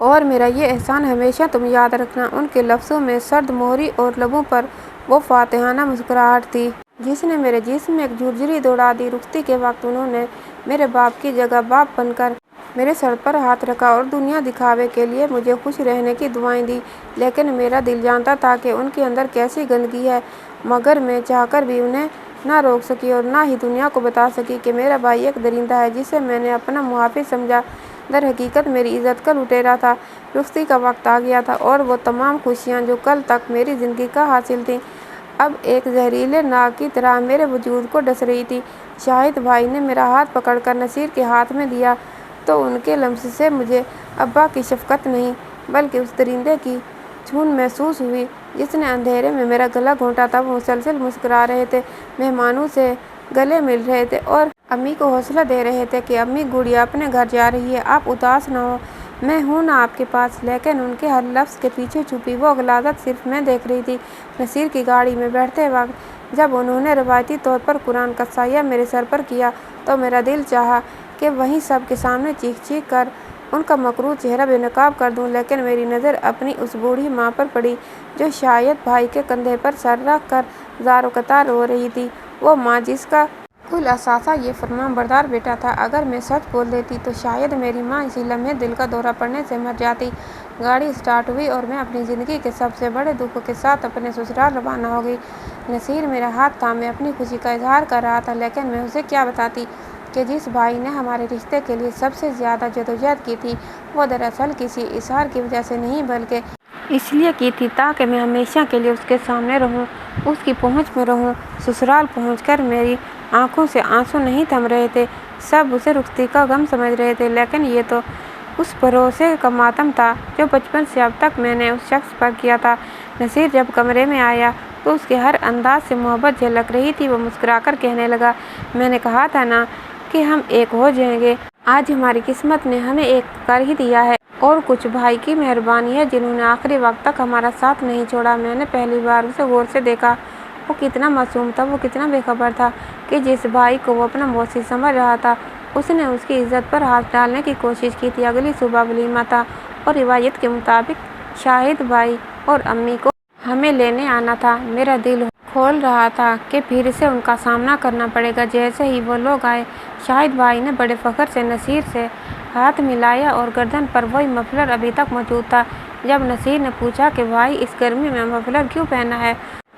اور میرا یہ احسان ہمیشہ تم یاد رکھنا۔ ان کے لفظوں میں سرد مہری اور لبوں پر وہ فاتحانہ مسکراہٹ تھی جس نے میرے جسم میں ایک جھرجھری دوڑا دی۔ رخصتی کے وقت انہوں نے میرے باپ کی جگہ باپ بن کر میرے سر پر ہاتھ رکھا اور دنیا دکھاوے کے لیے مجھے خوش رہنے کی دعائیں دی، لیکن میرا دل جانتا تھا کہ ان کے اندر کیسی گندگی ہے۔ مگر میں چاہ کر بھی انہیں نہ روک سکی اور نہ ہی دنیا کو بتا سکی کہ میرا بھائی ایک درندہ ہے جسے میں نے اپنا محافظ سمجھا۔ در حقیقت میری عزت کا لٹیرا تھا۔ رخصتی کا وقت آ گیا تھا اور وہ تمام خوشیاں جو کل تک میری زندگی کا حاصل تھیں اب ایک زہریلے ناگ کی طرح میرے وجود کو ڈس رہی تھی۔ شاہد بھائی نے میرا ہاتھ پکڑ کر نصیر کے ہاتھ میں دیا تو ان کے لمس سے مجھے ابا کی شفقت نہیں بلکہ اس درندے کی چھون محسوس ہوئی جس نے اندھیرے میں میرا گلا گھونٹا تھا۔ وہ مسلسل مسکرا رہے تھے، مہمانوں سے گلے مل رہے تھے اور امی کو حوصلہ دے رہے تھے کہ امی گڑیا اپنے گھر جا رہی ہے، آپ اداس نہ ہو، میں ہوں نا آپ کے پاس۔ لیکن ان کے ہر لفظ کے پیچھے چھپی وہ غلاظت صرف میں دیکھ رہی تھی۔ نصیر کی گاڑی میں بیٹھتے وقت جب انہوں نے روایتی طور پر قرآن کا سایہ میرے سر پر کیا تو میرا دل چاہا کہ وہیں سب کے سامنے چیخ چیخ کر ان کا مکروہ چہرہ بے نقاب کر دوں، لیکن میری نظر اپنی اس بوڑھی ماں پر پڑی جو شاہد بھائی کے کندھے پر سر رکھ کر زار و قطار رو رہی تھی۔ وہ ماں جس کا کل اثاثہ یہ فرمان بردار بیٹا تھا۔ اگر میں سچ بول دیتی تو شاید میری ماں اسی لمحے دل کا دورہ پڑنے سے مر جاتی۔ گاڑی سٹارٹ ہوئی اور میں اپنی زندگی کے سب سے بڑے دکھ کے ساتھ اپنے سسرال روانہ ہو گئی۔ نصیر میرا ہاتھ تھامے اپنی خوشی کا اظہار کر رہا تھا، لیکن میں اسے کیا بتاتی کہ جس بھائی نے ہمارے رشتے کے لیے سب سے زیادہ جدوجہد کی تھی وہ دراصل کسی اظہار کی وجہ سے نہیں بلکہ اس لیے کی تھی تاکہ میں ہمیشہ کے لیے اس کے سامنے رہوں، اس کی پہنچ میں رہوں۔ سسرال پہنچ کر میری آنکھوں سے آنسو نہیں تھم رہے تھے۔ سب اسے رخصتی کا غم سمجھ رہے تھے، لیکن یہ تو اس بھروسے کا ماتم تھا جو بچپن سے اب تک میں نے اس شخص پر کیا تھا۔ نصیر جب کمرے میں آیا تو اس کے ہر انداز سے محبت جھلک رہی تھی۔ وہ مسکرا کر کہنے لگا، میں نے کہا تھا نا کہ ہم ایک ہو جائیں گے۔ آج ہماری قسمت نے ہمیں ایک کر ہی دیا ہے، اور کچھ بھائی کی مہربانی ہے جنہوں نے آخری وقت تک ہمارا ساتھ نہیں چھوڑا۔ میں نے پہلی بار اسے غور سے دیکھا۔ وہ کتنا معصوم تھا، وہ کتنا بے خبر تھا کہ جس بھائی کو وہ اپنا موسی سمجھ رہا تھا اس نے اس کی عزت پر ہاتھ ڈالنے کی کوشش کی تھی۔ اگلی صبح ولیمہ تھا اور روایت کے مطابق شاہد بھائی اور امی کو ہمیں لینے آنا تھا۔ میرا دل کھول رہا تھا کہ پھر سے ان کا سامنا کرنا پڑے گا۔ جیسے ہی وہ لوگ آئے شاہد بھائی نے بڑے فخر سے نصیر سے ہاتھ ملایا اور گردن پر وہی مفلر ابھی تک موجود تھا۔ جب نصیر نے پوچھا کہ بھائی اس گرمی میں مفلر کیوں پہنا ہے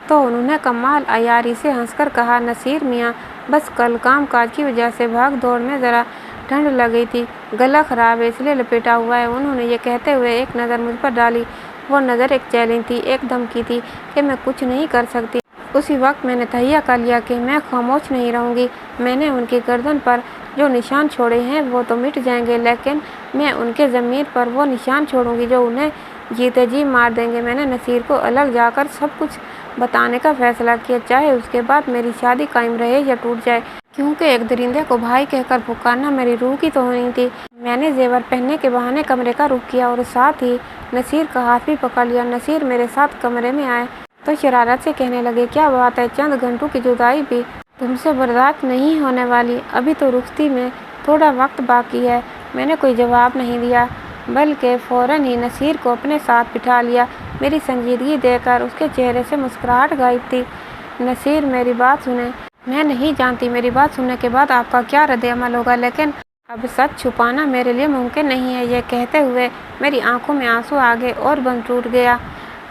تو انہوں نے کمال عیاری سے ہنس کر کہا، نصیر میاں بس کل کام کاج کی وجہ سے بھاگ دوڑ میں ذرا ٹھنڈ لگ گئی تھی، گلا خراب ہے اس لیے لپیٹا ہوا ہے۔ انہوں نے یہ کہتے ہوئے ایک نظر مجھ پر ڈالی۔ وہ نظر ایک چیلنج تھی، ایک دھمکی تھی کہ میں کچھ نہیں کر سکتی۔ اسی وقت میں نے تہیہ کر لیا کہ میں خاموش نہیں رہوں گی۔ میں نے ان کی گردن پر جو نشان چھوڑے ہیں وہ تو مٹ جائیں گے، لیکن میں ان کے ضمیر پر وہ نشان چھوڑوں گی جو انہیں جیتے جی مار دیں گے۔ میں نے نصیر کو الگ جا کر سب کچھ بتانے کا فیصلہ کیا، چاہے اس کے بعد میری شادی قائم رہے یا ٹوٹ جائے، کیونکہ ایک درندے کو بھائی کہہ کر پکارنا میری روح کی توہین تھی۔ میں نے زیور پہننے کے بہانے کمرے کا رخ کیا اور ساتھ ہی نصیر کا ہاتھ بھی پکڑ لیا۔ نصیر میرے ساتھ کمرے میں آئے تو شرارت سے کہنے لگے، کیا بات ہے، چند گھنٹوں کی جدائی بھی تم سے برداشت نہیں ہونے والی؟ ابھی تو رخصتی میں تھوڑا وقت باقی ہے۔ میں نے کوئی جواب نہیں دیا بلکہ فوراً ہی نصیر کو اپنے ساتھ بٹھا لیا۔ میری سنجیدگی دیکھ کر اس کے چہرے سے مسکراہٹ غائب تھی۔ نصیر میری بات سنیں، میں نہیں جانتی میری بات سننے کے بعد آپ کا کیا رد عمل ہوگا، لیکن اب سچ چھپانا میرے لیے ممکن نہیں ہے۔ یہ کہتے ہوئے میری آنکھوں میں آنسو آ گئے اور بند ٹوٹ گیا۔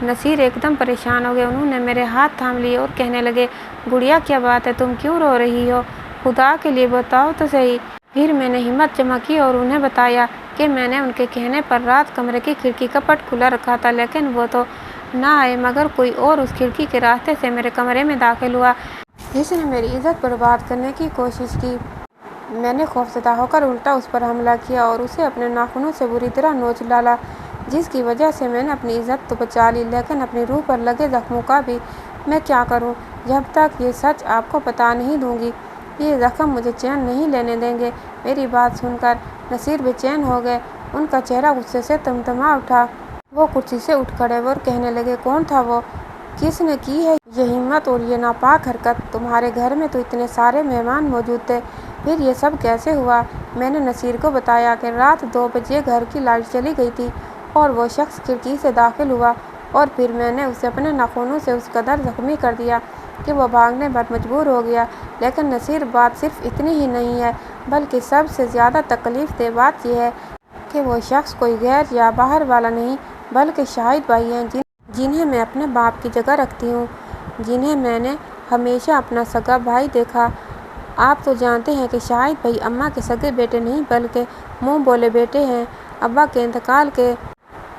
نصیر ایک دم پریشان ہو گئے۔ انہوں نے میرے ہاتھ تھام لیے اور کہنے لگے، گڑیا کیا بات ہے، تم کیوں رو رہی ہو؟ خدا کے لیے بتاؤ تو صحیح۔ پھر میں نے ہمت جمع کی اور انہیں بتایا کہ میں نے ان کے کہنے پر رات کمرے کی کھڑکی کا پٹ کھلا رکھا تھا، لیکن وہ تو نہ آئے مگر کوئی اور اس کھڑکی کے راستے سے میرے کمرے میں داخل ہوا جس نے میری عزت برباد کرنے کی کوشش کی۔ میں نے خوفزدہ ہو کر الٹا اس پر حملہ کیا اور اسے اپنے ناخنوں سے بری طرح نوچ ڈالا، جس کی وجہ سے میں نے اپنی عزت تو بچا لی لیکن اپنی روح پر لگے زخموں کا بھی۔ میں کیا کروں؟ جب تک یہ سچ آپ کو بتا نہیں دوں گی یہ زخم مجھے چین نہیں لینے دیں گے۔ میری بات سن کر نصیر بے چین ہو گئے، ان کا چہرہ غصے سے تمتما اٹھا۔ وہ کرسی سے اٹھ کھڑے ہوئے اور کہنے لگے، کون تھا وہ؟ کس نے کی ہے یہ ہمت اور یہ ناپاک حرکت؟ تمہارے گھر میں تو اتنے سارے مہمان موجود تھے، پھر یہ سب کیسے ہوا؟ میں نے نصیر کو بتایا کہ رات 2 بجے گھر کی لائٹ چلی گئی تھی اور وہ شخص کھڑکی سے داخل ہوا اور پھر میں نے اسے اپنے ناخنوں سے اس قدر زخمی کر دیا کہ وہ بھاگنے پر مجبور ہو گیا۔ لیکن نصیر بات صرف اتنی ہی نہیں ہے بلکہ سب سے زیادہ تکلیف دہ بات یہ ہے کہ وہ شخص کوئی غیر یا باہر والا نہیں بلکہ شاہد بھائی ہیں، جنہیں میں اپنے باپ کی جگہ رکھتی ہوں، جنہیں میں نے हमेशा अपना सगा भाई देखा। आप तो जानते हैं कि शाहिद भाई अम्मा के सगे बेटे नहीं बल्कि मुँह बोले बेटे हैं। अब्बा के इंतकाल के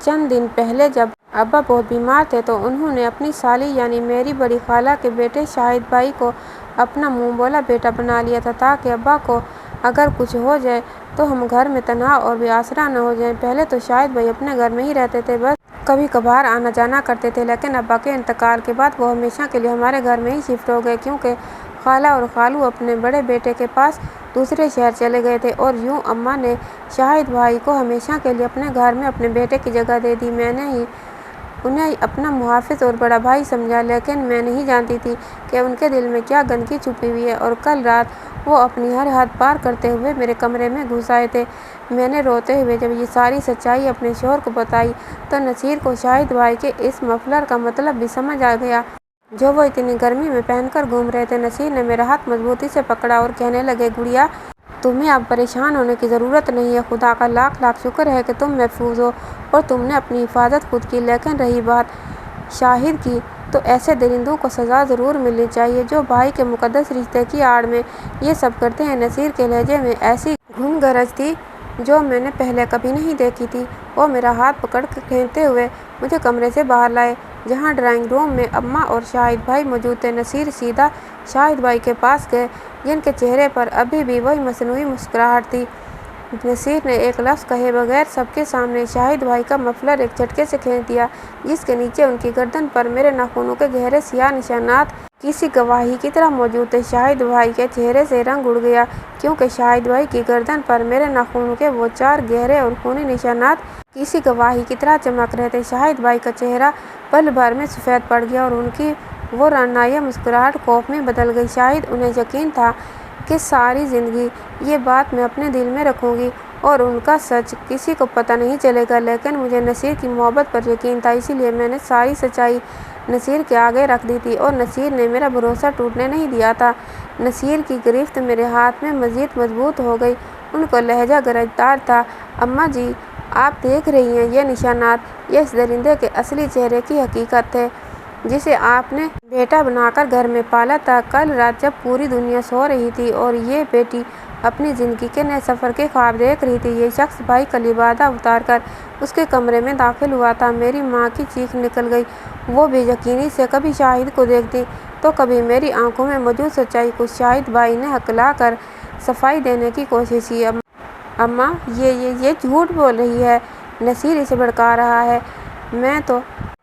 चंद दिन पहले जब अब्बा बहुत बीमार थे तो उन्होंने अपनी साली यानी मेरी बड़ी खाला के बेटे शाहिद भाई को अपना मुँह बोला बेटा बना लिया था, ताकि अब्बा को अगर कुछ हो जाए तो हम घर में तनहा और बेआसरा न हो जाएं। पहले तो शाहिद भाई अपने घर में ही रहते थे, बस कभी कभार आना जाना करते थे, लेकिन अब्बा के इंतकाल के बाद वो हमेशा के लिए हमारे घर में ही शिफ्ट हो गए, क्योंकि खाला और खालू अपने बड़े बेटे के पास दूसरे शहर चले गए थे। और यूँ अम्मा ने शाहिद भाई को हमेशा के लिए अपने घर में अपने बेटे की जगह दे दी। मैंने ही उन्हें अपना मुहाफिज और बड़ा भाई समझा, लेकिन मैं नहीं जानती थी कि उनके दिल में क्या गंदगी छुपी हुई है। और कल रात वो अपनी हर हद पार करते हुए मेरे कमरे में घुस आए थे। मैंने रोते हुए जब ये सारी सच्चाई अपने शौहर को बताई तो नसीर को शाहिद भाई के इस मफलर का मतलब भी समझ आ गया जो वो इतनी गर्मी में पहनकर घूम रहे थे। नसीर ने मेरा हाथ मजबूती से पकड़ा और कहने लगे, गुड़िया तुम्हें अब परेशान होने की ज़रूरत नहीं है। खुदा का लाख लाख शुक्र है कि तुम महफूज हो और तुमने अपनी हिफाजत खुद की। लेकिन रही बात शाहिद की, तो ऐसे दरिंदों को सज़ा ज़रूर मिलनी चाहिए जो भाई के मुकद्दस रिश्ते की आड़ में ये सब करते हैं। नसीर के लहजे में ऐसी घुन गरज थी जो मैंने पहले कभी नहीं देखी थी। वो मेरा हाथ पकड़ कर खींचते हुए मुझे कमरे से बाहर लाए, जहाँ ड्राइंग रूम में अम्मा और शाहिद भाई मौजूद थे। नसीर सीधा शाहिद भाई के पास गए, जिनके चेहरे पर अभी भी वही मसनूई मुस्कुराहट थी। नसीर ने एक लफ्ज़ कहे बगैर सबके सामने शाहिद भाई का मफलर एक झटके से खींच दिया, जिसके नीचे उनकी गर्दन पर मेरे नाखूनों के गहरे सियाह निशानात किसी गवाही की तरह मौजूद थे। शाहिद भाई के चेहरे से रंग उड़ गया, क्योंकि शाहिद भाई की गर्दन पर मेरे नाखूनों के वो 4 गहरे और खूनी निशानात किसी गवाही की तरह चमक रहे थे। शाहिद भाई का चेहरा पल भर में सफ़ेद पड़ गया और उनकी वो रानाया मुस्कुराहट खौफ में बदल गई। शायद उन्हें यकीन था कि सारी ज़िंदगी ये बात मैं अपने दिल में रखूँगी और उनका सच किसी को पता नहीं चलेगा, लेकिन मुझे नसीर की मोहब्बत पर यकीन था, इसीलिए मैंने सारी सच्चाई नसीर के आगे रख दी थी और नसीर ने मेरा भरोसा टूटने नहीं दिया था। नसीर की गिरफ्त मेरे हाथ में मज़ीद मजबूत हो गई। उनका लहजा गरजदार था। अम्मा जी, आप देख रही हैं ये निशानात, ये इस दरिंदे के असली चेहरे की हकीकत है जिसे आपने बेटा बनाकर घर में पाला था। कल रात जब पूरी दुनिया सो रही थी और ये बेटी अपनी ज़िंदगी के नए सफ़र के ख्वाब देख रही थी, ये शख्स भाई का लिबादा उतार कर उसके कमरे में दाखिल हुआ था। मेरी माँ की चीख निकल गई। वो बेयकीनी से कभी शाहिद को देखती तो कभी मेरी आंखों में मौजूद सच्चाई को। शाहिद भाई ने हकला कर सफाई देने की कोशिश की। अम्मा, ये झूठ बोल रही है, नसीर इसे भड़का रहा है। मैं तो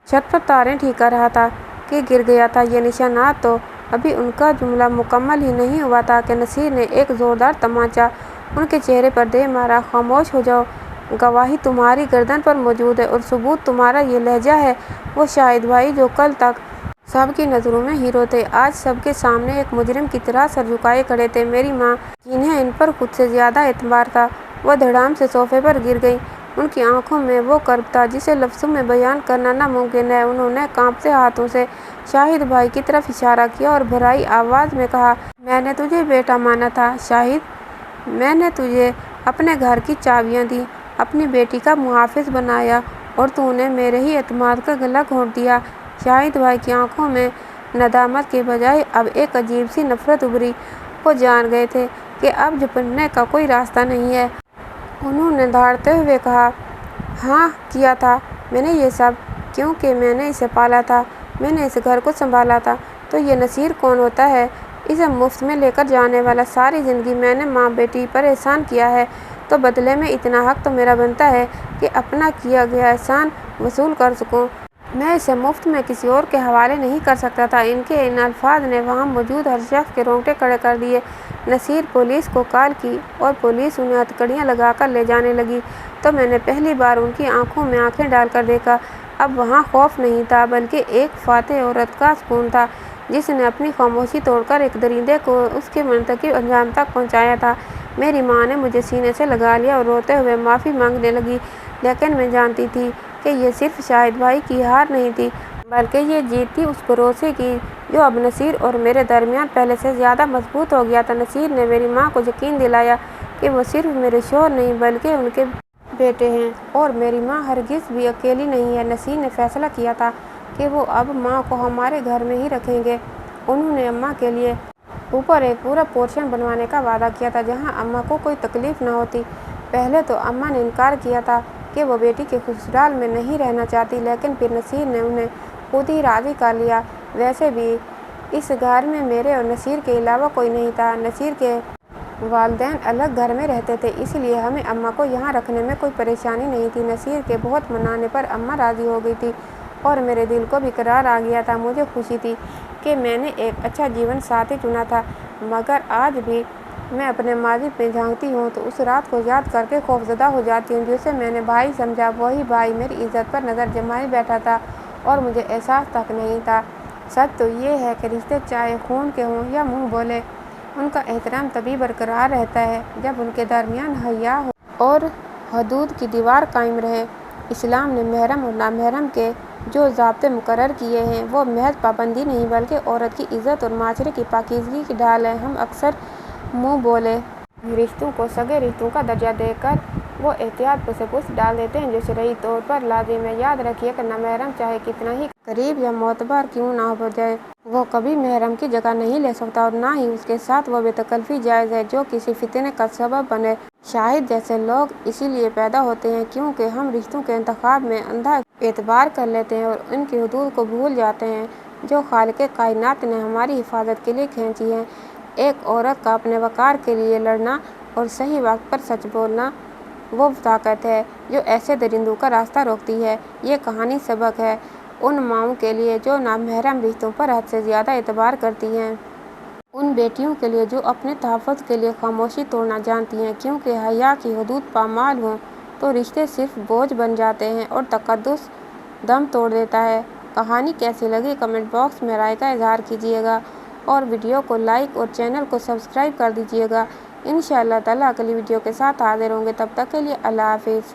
छत पर तारें ठीक कर रहा था कि गिर गया था। ये निशानात तो अभी उनका जुमला मुकम्मल ही नहीं हुआ था कि नसीर ने एक ज़ोरदार तमाचा उनके चेहरे पर दे मारा। खामोश हो जाओ, गवाही तुम्हारी गर्दन पर मौजूद है और सबूत तुम्हारा ये लहजा है। वो शाहिद भाई जो कल तक सबकी नज़रों में हीरो थे, आज सबके सामने एक मुजरिम की तरह सर झुकाए खड़े थे। मेरी माँ, जिन्हें इन पर खुद से ज़्यादा एतबार था, वह धड़ाम से सोफे पर गिर गई। उनकी आंखों में वो कर्ब था जिसे लफ्ज़ों में बयान करना नामुमकिन है। उन्होंने कांपते हाथों से शाहिद भाई की तरफ इशारा किया और भराई आवाज़ में कहा, मैंने तुझे बेटा माना था शाहिद, मैंने तुझे अपने घर की चाबियाँ दी, अपनी बेटी का मुहाफिज बनाया और तूने मेरे ही एतमाद का गला घोंट दिया। शाहिद भाई की आंखों में नदामत के बजाय अब एक अजीब सी नफरत उभरी। वो जान गए थे कि अब झुकने का कोई रास्ता नहीं है। उन्होंने दहाड़ते हुए कहा, हाँ किया था मैंने ये सब, क्योंकि मैंने इसे पाला था, मैंने इस घर को संभाला था। तो ये नसीर कौन होता है, इसे मुफ्त में लेकर जाने वाला? सारी ज़िंदगी मैंने माँ बेटी पर एहसान किया है, तो बदले में इतना हक तो मेरा बनता है कि अपना किया गया एहसान वसूल कर सकूं। मैं इसे मुफ्त में किसी और के हवाले नहीं कर सकता था। इनके इन अल्फाज ने वहाँ मौजूद हर शख्स के रोंगटे खड़े कर दिए। नसीर पुलिस को कॉल की और पुलिस उन्हें हथकड़ियाँ लगाकर ले जाने लगी तो मैंने पहली बार उनकी आंखों में आंखें डालकर देखा। अब वहाँ खौफ नहीं था, बल्कि एक फातेह औरत का सुकून था जिसने अपनी खामोशी तोड़कर एक दरिंदे को उसके मुंतखब अंजाम तक पहुँचाया था। मेरी माँ ने मुझे सीने से लगा लिया और रोते हुए माफ़ी मांगने लगी, लेकिन मैं जानती थी कि ये सिर्फ शाहिद भाई की हार नहीं थी, बल्कि ये जीत थी उस भरोसे की जो अब नसीर और मेरे दरमियान पहले से ज़्यादा मजबूत हो गया था। नसीर ने मेरी माँ को यकीन दिलाया कि वो सिर्फ मेरे शौहर नहीं बल्कि उनके बेटे हैं और मेरी माँ हरगिज़ भी अकेली नहीं है। नसीर ने फैसला किया था कि वो अब माँ को हमारे घर में ही रखेंगे उन्होंने अम्मा के लिए ऊपर एक पूरा पोर्शन बनवाने का वादा किया था जहां अम्मा को कोई तकलीफ न होती। पहले तो अम्मा ने इनकार किया था कि वो बेटी के ससुराल में नहीं रहना चाहती, लेकिन फिर नसीर ने उन्हें खुद ही राज़ी कर लिया। वैसे भी इस घर में मेरे और नसीर के अलावा कोई नहीं था। नसीर के वालिदैन अलग घर में रहते थे, इसलिए हमें अम्मा को यहाँ रखने में कोई परेशानी नहीं थी। नसीर के बहुत मनाने पर अम्मा राज़ी हो गई थी और मेरे दिल को भी करार आ गया था। मुझे खुशी थी कि मैंने एक अच्छा जीवन साथी चुना था, मगर आज भी मैं अपने माजी में झांकती हूँ तो उस रात को याद करके खौफजदा हो जाती हूँ जिसे मैंने भाई समझा। वही भाई मेरी इज्जत पर नज़र जमाए बैठा था और मुझे एहसास तक नहीं था। सच तो ये है कि रिश्ते चाहे खून के हों या मुँह बोले, उनका एहतराम तभी बरकरार रहता है जब उनके दरमियान हया हो और हदूद की दीवार कायम रहे। इस्लाम ने महरम और नामहरम के जो ज़ाब्ते मुकर्रर किए हैं वो महज पाबंदी नहीं बल्कि औरत की इज़्ज़त और माशरे की पाकीज़गी की ढाल है। हम अक्सर मुँह बोले रिश्तों को सगे रिश्तों का दर्जा देकर वो एहतियात पे से कुछ डाल देते हैं जो शरई तौर पर लाजिम है। याद रखिए कि नामहरम चाहे कितना ही करीब या मोतबर क्यों ना हो जाए, वो कभी महरम की जगह नहीं ले सकता और ना ही उसके साथ वो बेतकल्फ़ी जायज़ है जो किसी फितने का सबब बने। शाहिद जैसे लोग इसीलिए पैदा होते हैं क्योंकि हम रिश्तों के इंतखाब में अंधा एतबार कर लेते हैं और उनकी हदूद को भूल जाते हैं जो खालिक़े कायनात ने हमारी हिफाजत के लिए खींची है। एक औरत का अपने वक़ार के लिए लड़ना और सही वक्त पर सच बोलना वो ताकत है जो ऐसे दरिंदों का रास्ता रोकती है। ये कहानी सबक है उन माँओं के लिए जो नामहरम रिश्तों पर हद से ज़्यादा एतबार करती हैं, उन बेटियों के लिए जो अपने तहफ़्फ़ुज़ के लिए खामोशी तोड़ना जानती हैं क्योंकि हया की हदूद पामाल हों तो रिश्ते सिर्फ बोझ बन जाते हैं और तक़द्दुस दम तोड़ देता है। कहानी कैसी लगी कमेंट बॉक्स में राय का इज़हार कीजिएगा और वीडियो को लाइक और चैनल को सब्सक्राइब कर दीजिएगा। इंशाअल्लाह ताला अगली वीडियो के साथ हाज़िर होंगे। तब तक के लिए अल्लाह हाफ़िज़।